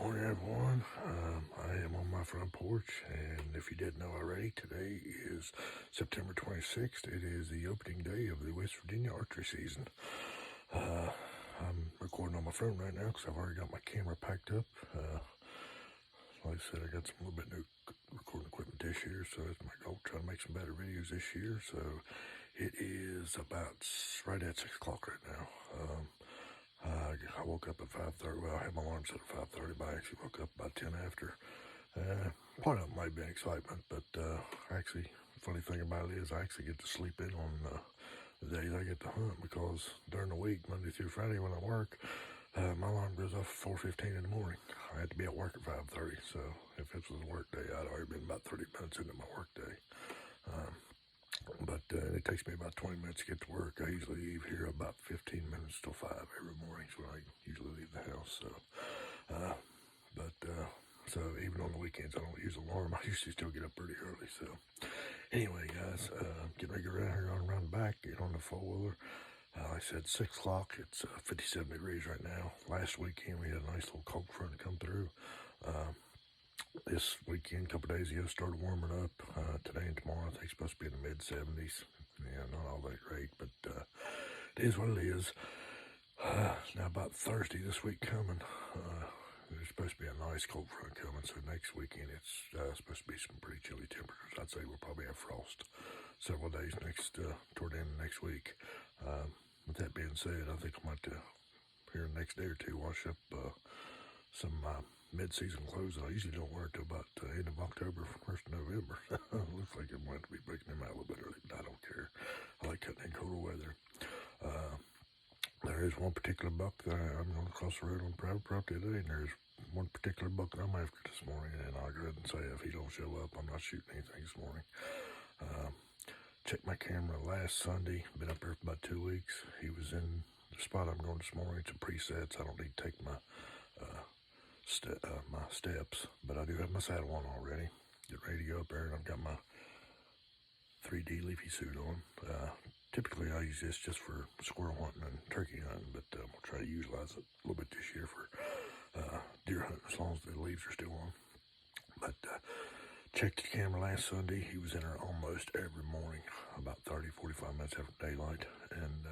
Morning, everyone. I am on my front porch, and if you didn't know already, today is September 26th. It is the opening day of the West Virginia archery season. I'm recording on my phone right now because I've already got my camera packed up. Like I said, I got some little bit new recording equipment this year, so it's my goal to try to make some better videos this year. So it is about right at 6 o'clock right now. I woke up at 5:30. Well, I had my alarm set at 5:30, but I actually woke up about 10 after. Part of it might be excitement, but actually, the funny thing about it is I actually get to sleep in on the days I get to hunt, because during the week, Monday through Friday when I work, my alarm goes off at 4:15 in the morning. I had to be at work at 5:30, so if it was a work day, I'd already been about 30 minutes into my work day. But it takes me about 20 minutes to get to work. I usually leave here about 15 minutes till 5 every morning, so I usually leave the house. So even on the weekends, I don't use alarm. I usually still get up pretty early. So anyway, guys, getting ready to get around here on around the back, get on the four-wheeler. Like I said, 6 o'clock. It's 57 degrees right now. Last weekend, we had a nice little cold front come through. This weekend, a couple days ago, started warming up. Today and tomorrow, I think it's supposed to be in the mid-70s. Yeah, not all that great, but it is what it is. Now, about Thursday this week coming, there's supposed to be a nice cold front coming, so next weekend it's supposed to be some pretty chilly temperatures. I'd say we'll probably have frost several days toward the end of next week. With that being said, I think I might, here in the next day or two, wash up some mid-season clothes that I usually don't wear till about end of October, 1st of November. Looks like I'm going to be breaking them out a little bit early, but I don't care. I like cutting in colder weather. There is one particular buck that I'm going to cross the road on private property today, and there's one particular buck that I'm after this morning, and I'll go ahead and say if he don't show up, I'm not shooting anything this morning. Checked my camera last Sunday, been up there for about 2 weeks. He was in the spot I'm going this morning. It's a presets. I don't need to take my steps, but I do have my saddle on already. Get ready to go up there, and I've got my 3D leafy suit on. Typically, I use this just for squirrel hunting and turkey hunting, but we'll try to utilize it a little bit this year for deer hunting, as long as the leaves are still on. But checked the camera last Sunday. He was in there almost every morning, about 30-45 minutes after daylight, and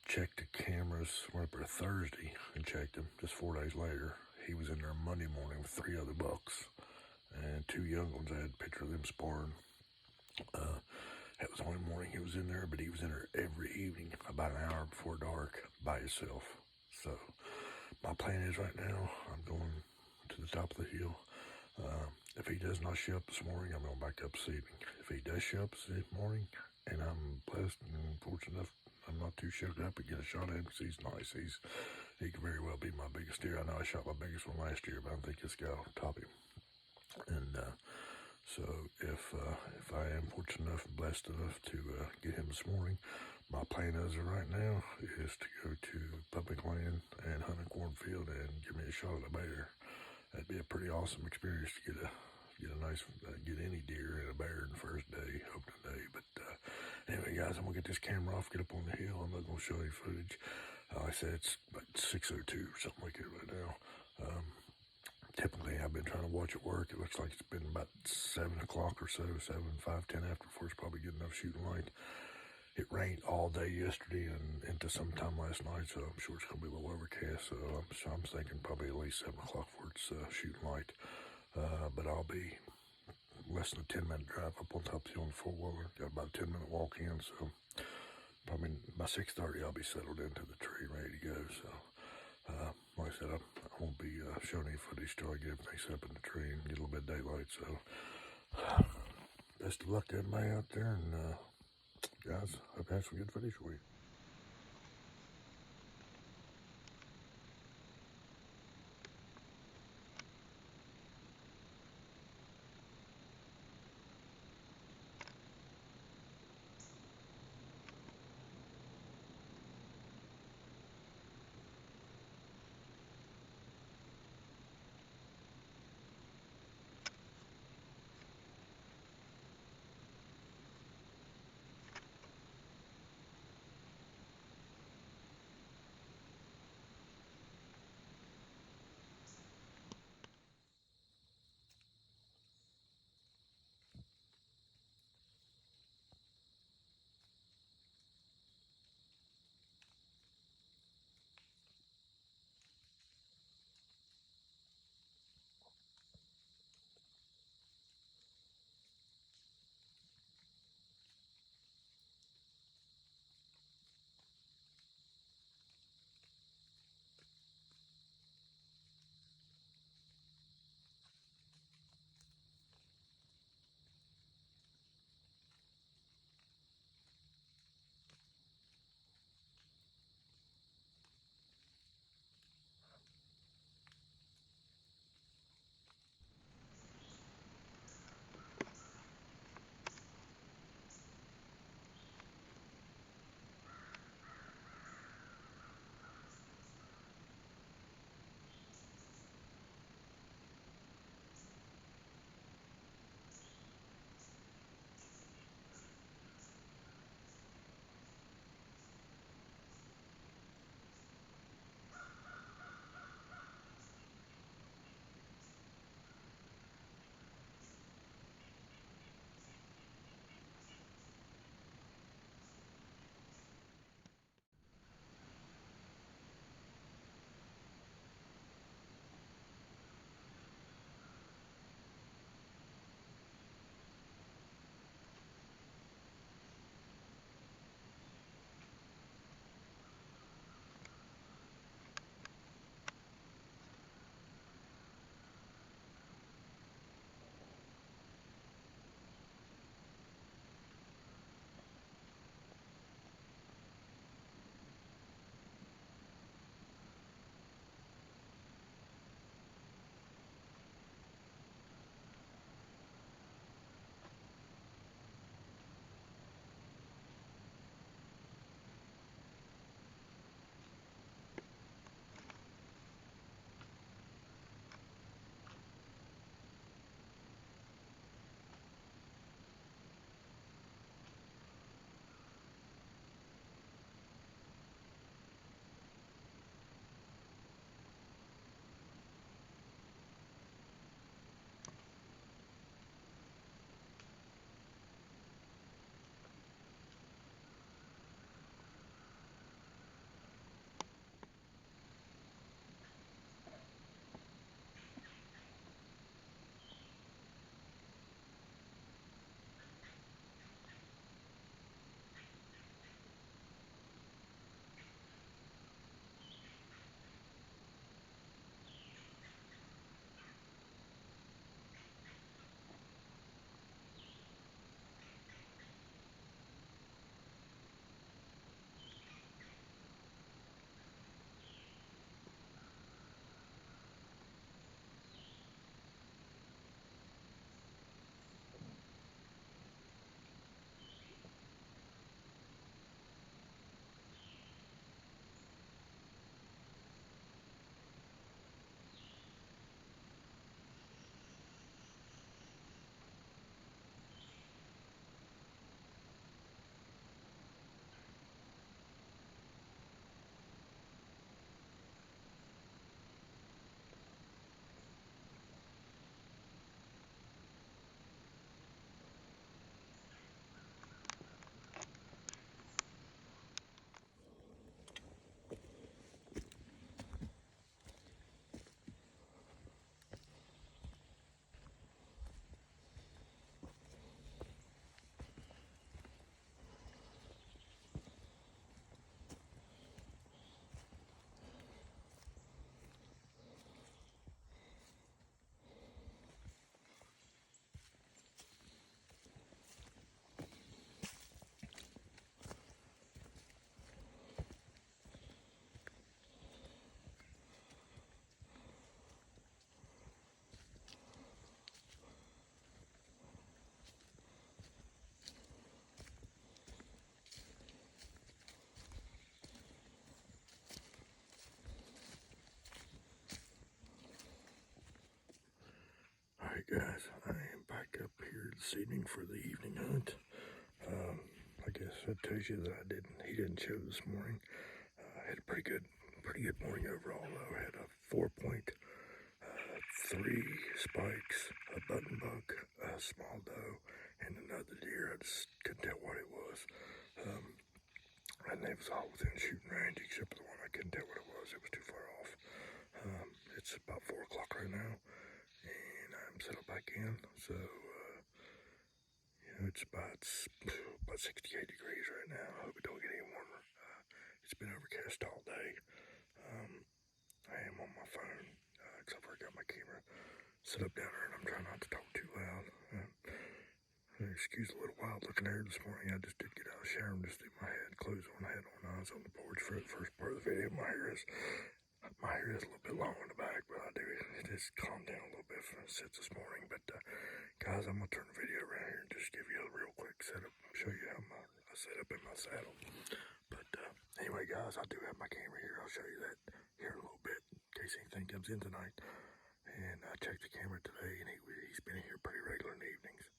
checked the cameras. Went up there Thursday and checked him. Just 4 days later, he was in there Monday morning with 3 other bucks and 2 young ones. I had a picture of them sparring. That was the only morning he was in there, but he was in there every evening about an hour before dark by himself. So my plan is right now, I'm going to the top of the hill. If he does not show up this morning, I'm going back up this evening. If he does show up this morning, and I'm blessed and fortunate enough, I'm not too shook up and get a shot at him because he's nice. He could very well be my biggest deer. I know I shot my biggest one last year, but I think this guy will top him. And so if I am fortunate enough and blessed enough to get him this morning, my plan as of right now is to go to public land and hunt a cornfield and give me a shot at a bear. That'd be a pretty awesome experience to get a nice get any deer and a bear in the first day, opening day. But anyway, guys, I'm gonna get this camera off, get up on the hill. I'm not gonna show any footage. Like I said, it's about 6:02 or something like that right now. Typically, I've been trying to watch it work. It looks like it's been about 7 o'clock or so, 7, 5, 10 after before it's probably good enough shooting light. It rained all day yesterday and into sometime last night, so I'm sure it's going to be a little overcast. So I'm thinking probably at least 7 o'clock before it's shooting light. But I'll be less than a 10-minute drive up on top of the hill on the four-wheeler. Got about a 10-minute walk in, so probably by 6:30 I'll be settled into the tree, ready to go. So like I said, I won't be showing any footage till I get everything set up in the tree and get a little bit of daylight. So best of luck to everybody out there, and guys, hope you have some good footage for you. Guys, I am back up here this evening for the evening hunt. I guess that tells you that he didn't show this morning. I had a pretty good morning overall though. I had a 4-point, 3 spikes, a button buck, a small doe, and another deer. I just couldn't tell what it was. And it was all within shooting range except for the one I couldn't tell what it was. It was too far off. It's about 4 o'clock right now, and I'm settled back in. So, it's about 68 degrees right now. I hope it don't get any warmer. It's been overcast all day. I am on my phone, except for I got my camera set up down there, and I'm trying not to talk too loud. Excuse a little wild looking hair this morning. I just did get out of the shower and just did my head, clothes on. I had on. I was on the porch for the first part of the video. My hair is a little bit long in the back, but it has calmed down a little bit since this morning. But guys, I'm gonna turn the video around here and just give you a real quick setup, show you how I set up in my saddle. But anyway, guys, I do have my camera here. I'll show you that here in a little bit in case anything comes in tonight. And I checked the camera today, and he's been here pretty regular in the evenings.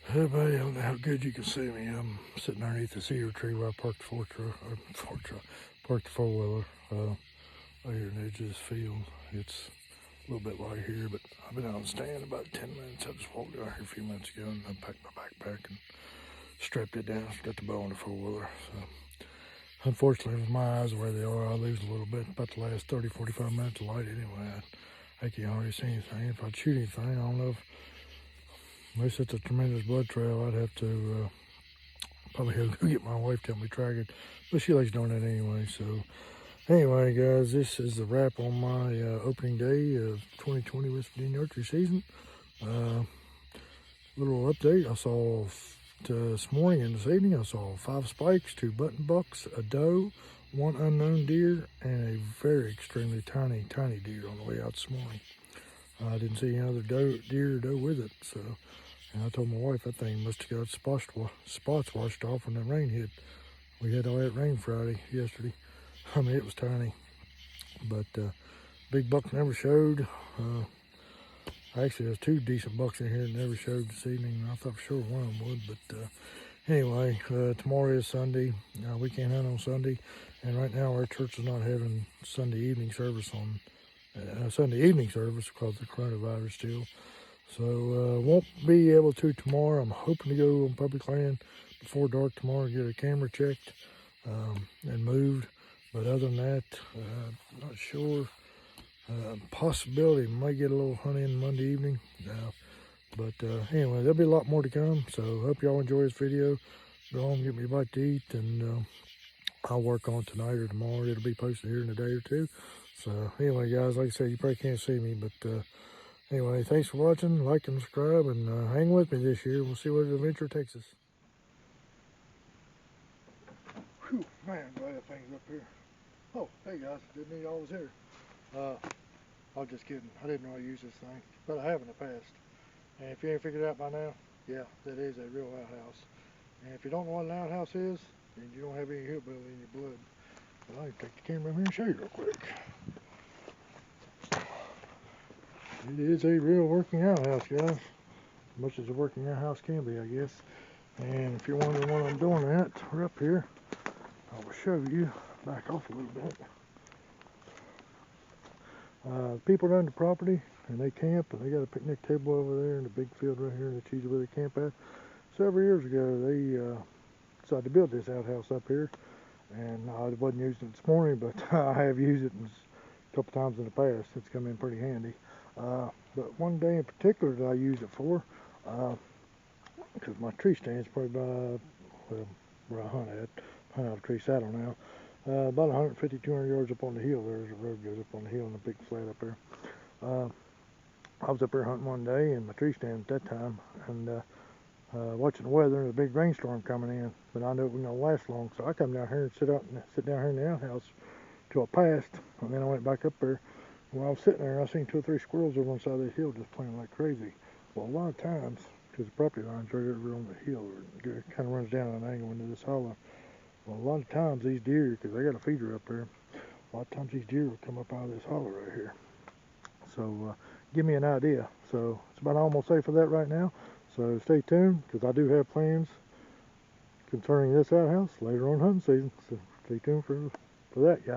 Hey buddy, I don't know how good you can see me. I'm sitting underneath the cedar tree where I parked the four-wheeler right here in the edge of this field. It's a little bit light here, but I've been out on stand about 10 minutes. I just walked out here a few minutes ago and unpacked my backpack and strapped it down, got the bow on the four-wheeler. So, unfortunately, with my eyes where they are, I lose a little bit. About the last 30, 45 minutes of light anyway. I can't hardly see anything. If I'd shoot anything, I don't know if unless it's a tremendous blood trail, I'd have to probably have to go get my wife to help me track it. But she likes doing that anyway. So anyway, guys, this is the wrap on my opening day of 2020 West Virginia archery season. Little update. I saw this morning and this evening, I saw 5 spikes, 2 button bucks, a doe, 1 unknown deer, and a very extremely tiny deer on the way out this morning. I didn't see any other deer or doe with it, so. And I told my wife that thing must have got spots washed off when the rain hit. We had all that rain yesterday. I mean, it was tiny. But big buck never showed. Actually, there's 2 decent bucks in here that never showed this evening. I thought for sure one of them would. But anyway, tomorrow is Sunday. We can't hunt on Sunday. And right now our church is not having Sunday evening service because of the coronavirus still. So won't be able to tomorrow. I'm hoping to go on public land before dark tomorrow and get a camera checked and moved. But other than that, not sure. Possibility might get a little hunt in Monday evening. But anyway, there'll be a lot more to come. So hope y'all enjoy this video. Go home, get me a bite to eat, and I'll work on it tonight or tomorrow. It'll be posted here in a day or two. So anyway, guys, like I said, you probably can't see me, but anyway, thanks for watching. Like and subscribe, and hang with me this year. We'll see where the adventure takes us. Whew, man, glad that thing's up here. Oh, hey guys, didn't know y'all was here. I was just kidding. I didn't really use this thing, but I have in the past. And if you ain't figured it out by now, yeah, that is a real outhouse. And if you don't know what an outhouse is, then you don't have any hillbilly in your blood. Well, I can take the camera over here and show you real quick. It is a real working outhouse, guys. As much as a working outhouse can be, I guess. And if you're wondering what I'm doing at, we're up here. I will show you. Back off a little bit. People own the property and they camp, and they got a picnic table over there in the big field right here, and that's usually where they camp at. Several years ago, they decided to build this outhouse up here, and I wasn't using it this morning, but I have used it a couple times in the past. It's come in pretty handy. But one day in particular that I used it for, because my tree stand's probably by, well, where I hunt at, hunt out a tree saddle now. About 150, 200 yards up on the hill. There's a road goes up on the hill and a big flat up there. I was up there hunting one day in my tree stand at that time, and watching the weather and a big rainstorm coming in. But I knew it wasn't gonna last long, so I come down here and sit down here in the outhouse till it passed, and then I went back up there. While I was sitting there, I seen 2 or 3 squirrels over on the side of the hill just playing like crazy. Well, a lot of times, because the property line's right over on the hill, or it kind of runs down an angle into this hollow. Well, a lot of times these deer, because they got a feeder up there, a lot of times these deer will come up out of this hollow right here. So give me an idea. So it's about all I'm going to say for that right now. So stay tuned, because I do have plans concerning this outhouse later on hunting season. So stay tuned for that, guys.